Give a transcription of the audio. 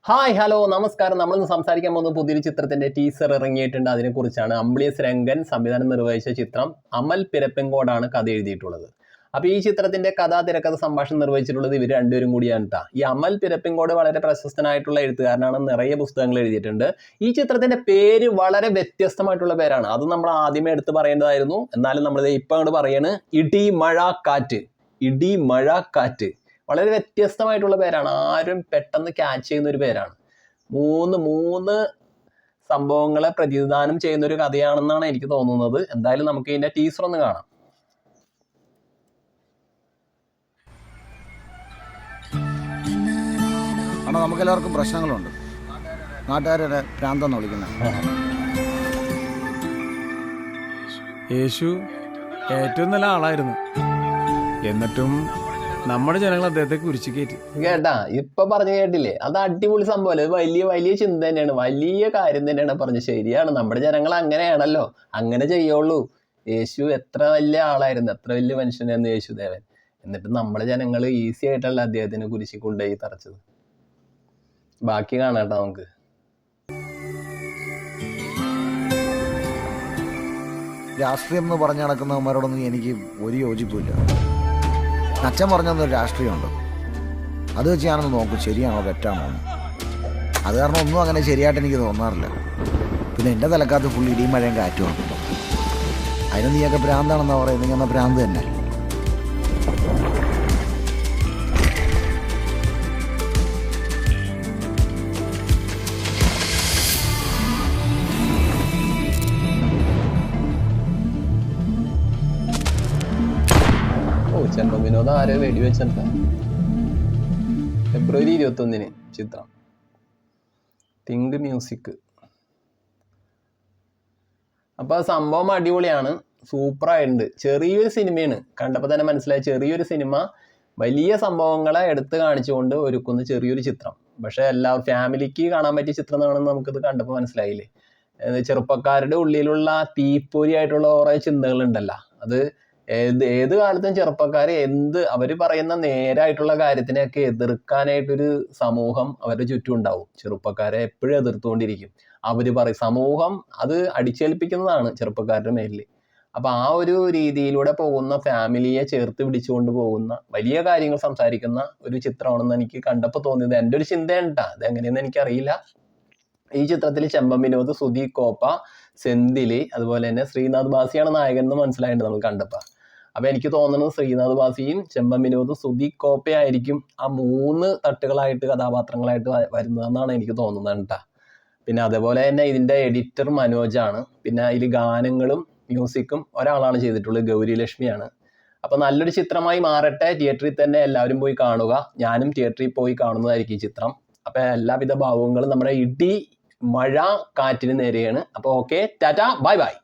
Hi hello നമസ്കാരം. നമ്മളിന്ന് സംസാരിക്കാൻ പോകുന്ന പുതിയൊരു ചിത്രത്തിന്റെ ടീസർ ഇറങ്ങിയിട്ടുണ്ട്. അതിനെക്കുറിച്ചാണ്. അമ്പിളിയസ് രംഗൻ സംവിധാനം നിർവഹിച്ച ചിത്രം. അമൽ പിരപ്പങ്കോടാണ് കഥ എഴുതിയിട്ടുള്ളത്. അപ്പോൾ ഈ ചിത്രത്തിന്റെ തിരക്കഥ സംഭാഷണം നിർവഹിച്ചിട്ടുള്ളത് ഇവർ രണ്ടുപേരും കൂടിയാണ് കേട്ടോ. ഈ അമൽ പിരപ്പങ്കോട് വളരെ പ്രശസ്തനായിട്ടുള്ള എഴുത്തുകാരനാണ്. നിറയെ പുസ്തകങ്ങൾ എഴുതിയിട്ടുണ്ട്. ഈ ചിത്രത്തിന്റെ പേര് വളരെ വ്യത്യസ്തമായിട്ടുള്ള പേരാണ്. അത് നമ്മൾ ആദ്യമേ എടുത്ത് പറയേണ്ടതായിരുന്നു. എന്നാലും നമ്മൾ ഇപ്പം അങ്ങോട്ട് പറയാണ്, ഇടി മഴ കാറ്റ്. ഇടി മഴ കാറ്റ് വളരെ വ്യത്യസ്തമായിട്ടുള്ള പേരാണ്. ആരും പെട്ടെന്ന് ക്യാച്ച് ചെയ്യുന്ന ഒരു പേരാണ്. മൂന്ന് സംഭവങ്ങളെ പ്രതിനിധാനം ചെയ്യുന്ന ഒരു കഥയാണെന്നാണ് എനിക്ക് തോന്നുന്നത്. എന്തായാലും നമുക്ക് ഇതിന്റെ ടീസർ ഒന്ന് കാണാം. നമുക്ക് എല്ലാവർക്കും പ്രശ്നങ്ങളുണ്ട്. നാട്ടുകാരെ ഭ്രാന്തെന്ന് വിളിക്കുന്നത്. യേശു ഏറ്റവും നല്ല ആളായിരുന്നു. എന്നിട്ടും നമ്മുടെ ജനങ്ങൾ അദ്ദേഹത്തെ കുരിശ് കയറ്റി. കേട്ടാ, ഇപ്പൊ പറഞ്ഞു കേട്ടില്ലേ? അത് അടിപൊളി സംഭവമല്ലേ? വലിയ വലിയ ചിന്ത തന്നെയാണ്, വലിയ കാര്യം തന്നെയാണ് പറഞ്ഞത്. ശരിയാണ്, നമ്മുടെ ജനങ്ങൾ അങ്ങനെയാണല്ലോ, അങ്ങനെ ചെയ്യുള്ളൂ. യേശു എത്ര വലിയ ആളായിരുന്നു, എത്ര വലിയ മനുഷ്യനായിരുന്നു യേശുദേവൻ. എന്നിട്ട് നമ്മുടെ ജനങ്ങൾ ഈസി ആയിട്ടല്ല അദ്ദേഹത്തിന് കുരിശി കൊണ്ടുപോയി തറച്ചത്. ബാക്കി കാണാട്ടോ നമുക്ക്. രാഷ്ട്രീയം എന്ന് പറഞ്ഞു നടക്കുന്നവന്മാരോടൊന്നും എനിക്ക് ഒരു യോജിപ്പില്ല. അച്ഛൻ പറഞ്ഞൊന്നൊരു രാഷ്ട്രീയമുണ്ട്, അത് വെച്ച് ഞാനൊന്ന് നോക്കും ശരിയാണോ തെറ്റാണോ. അത് കാരണം ഒന്നും അങ്ങനെ ശരിയായിട്ട് എനിക്ക് തോന്നാറില്ല. പിന്നെ എൻ്റെ തലക്കാത്ത് ഫുൾ ഇടിയും മഴയും കാറ്റുമാണ്. അതിന് നീയൊക്കെ ഭ്രാന്താണെന്നാ പറയുന്നത്. എന്നാൽ ഭ്രാന്ത് തന്നെ. ചെമ്പൻ വിനോദം ആരോ വെടിവെച്ചിട്ട. ഫെബ്രുവരി 21 ചിത്രം. Think music. അപ്പൊ സംഭവം അടിപൊളിയാണ്, സൂപ്പറായിട്ടുണ്ട്. ചെറിയൊരു സിനിമയാണ്, കണ്ടപ്പോൾ തന്നെ മനസ്സിലായി. ചെറിയൊരു സിനിമ വലിയ സംഭവങ്ങളെ എടുത്ത് കാണിച്ചുകൊണ്ട് ഒരുക്കുന്ന ചെറിയൊരു ചിത്രം. പക്ഷെ എല്ലാ ഫാമിലിക്ക് കാണാൻ പറ്റിയ ചിത്രം എന്നാണെന്ന് നമുക്കിത് കണ്ടപ്പോൾ മനസ്സിലായില്ലേ. ചെറുപ്പക്കാരുടെ ഉള്ളിലുള്ള തീപ്പൊരി ആയിട്ടുള്ള കുറേ ചിന്തകളുണ്ടല്ലോ. അത് ഏത് കാലത്തും ചെറുപ്പക്കാർ അവർ പറയുന്ന നേരായിട്ടുള്ള കാര്യത്തിനെയൊക്കെ എതിർക്കാനായിട്ടൊരു സമൂഹം അവരുടെ ചുറ്റും ഉണ്ടാവും. ചെറുപ്പക്കാരെ എപ്പോഴും എതിർത്തുകൊണ്ടിരിക്കും. സമൂഹം അത് അടിച്ചേൽപ്പിക്കുന്നതാണ് ചെറുപ്പക്കാരുടെ മേലിൽ. അപ്പൊ ആ ഒരു രീതിയിലൂടെ പോകുന്ന, ഫാമിലിയെ ചേർത്ത് പിടിച്ചുകൊണ്ട് പോകുന്ന, വലിയ കാര്യങ്ങൾ സംസാരിക്കുന്ന ഒരു ചിത്രമാണെന്ന് എനിക്ക് കണ്ടപ്പോൾ തോന്നിയത്. എൻ്റെ ഒരു ചിന്തയാണ് കേട്ടോ, അതെങ്ങനെയെന്ന് എനിക്കറിയില്ല. ഈ ചിത്രത്തിൽ ചെമ്പൻ വിനോദ്, സുധി കോപ്പ, സെന്തില്, അതുപോലെ തന്നെ ശ്രീനാഥ് ബാസിയാണ് നായകൻ എന്ന് മനസ്സിലായിട്ട് നമ്മൾ കണ്ടപ്പോൾ. അപ്പൊ എനിക്ക് തോന്നുന്നത് ശ്രീനാഥ് ബാസിയും ചെമ്പൻ വിനോദും സുധി കോപ്പയായിരിക്കും ആ 3 തട്ടുകളായിട്ട് കഥാപാത്രങ്ങളായിട്ട് വരുന്നതെന്നാണ് എനിക്ക് തോന്നുന്നത് കേട്ടോ. പിന്നെ അതേപോലെ തന്നെ ഇതിന്റെ എഡിറ്റർ മനോജാണ്. പിന്നെ അതിൽ ഗാനങ്ങളും മ്യൂസിക്കും ഒരാളാണ് ചെയ്തിട്ടുള്ളത്, ഗൗരി ലക്ഷ്മിയാണ്. അപ്പൊ നല്ലൊരു ചിത്രമായി മാറട്ടെ. തിയേറ്ററിൽ തന്നെ എല്ലാവരും പോയി കാണുക. ഞാനും തിയേറ്ററിൽ പോയി കാണുന്നതായിരിക്കും ഈ ചിത്രം. അപ്പൊ എല്ലാവിധ ഭാവങ്ങളും നമ്മുടെ ഇടി മഴ കാറ്റിന് നേരെയാണ്. അപ്പോൾ ഓക്കെ, ടാറ്റ, ബൈ ബൈ.